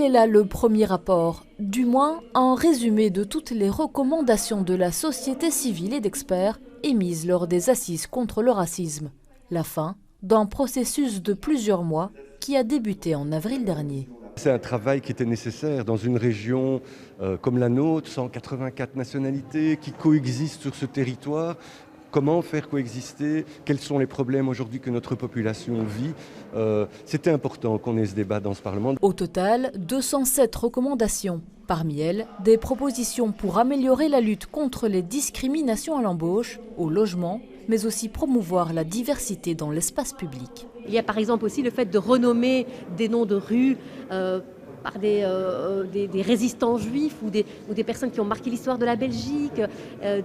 est là le premier rapport, du moins un résumé de toutes les recommandations de la société civile et d'experts émises lors des assises contre le racisme. La fin d'un processus de plusieurs mois qui a débuté en avril dernier. C'est un travail qui était nécessaire dans une région comme la nôtre, 184 nationalités qui coexistent sur ce territoire. Comment faire coexister? Quels sont les problèmes aujourd'hui que notre population vit? C'était important qu'on ait ce débat dans ce Parlement. Au total, 207 recommandations. Parmi elles, des propositions pour améliorer la lutte contre les discriminations à l'embauche, au logement, mais aussi promouvoir la diversité dans l'espace public. Il y a par exemple aussi le fait de renommer des noms de rues par des résistants juifs ou des personnes qui ont marqué l'histoire de la Belgique,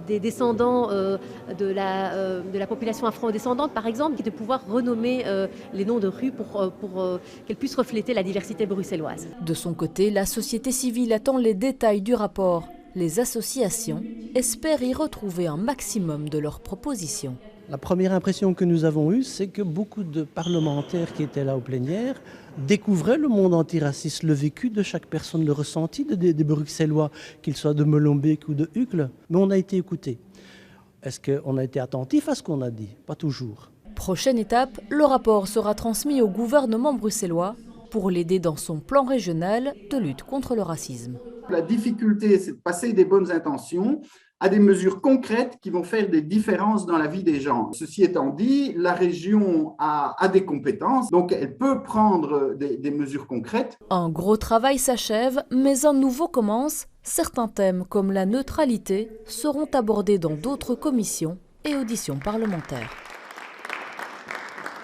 des descendants de la population afro-descendante par exemple, de pouvoir renommer les noms de rues pour qu'elles puissent refléter la diversité bruxelloise. De son côté, la société civile attend les détails du rapport. Les associations espèrent y retrouver un maximum de leurs propositions. La première impression que nous avons eue, c'est que beaucoup de parlementaires qui étaient là aux plénières découvraient le monde antiraciste, le vécu de chaque personne, le ressenti des Bruxellois, qu'ils soient de Molenbeek ou de Uccle. Mais on a été écoutés. Est-ce qu'on a été attentif à ce qu'on a dit? Pas toujours. Prochaine étape, le rapport sera transmis au gouvernement bruxellois pour l'aider dans son plan régional de lutte contre le racisme. La difficulté, c'est de passer des bonnes intentions à des mesures concrètes qui vont faire des différences dans la vie des gens. Ceci étant dit, la région a des compétences, donc elle peut prendre des mesures concrètes. Un gros travail s'achève, mais un nouveau commence. Certains thèmes comme la neutralité seront abordés dans d'autres commissions et auditions parlementaires.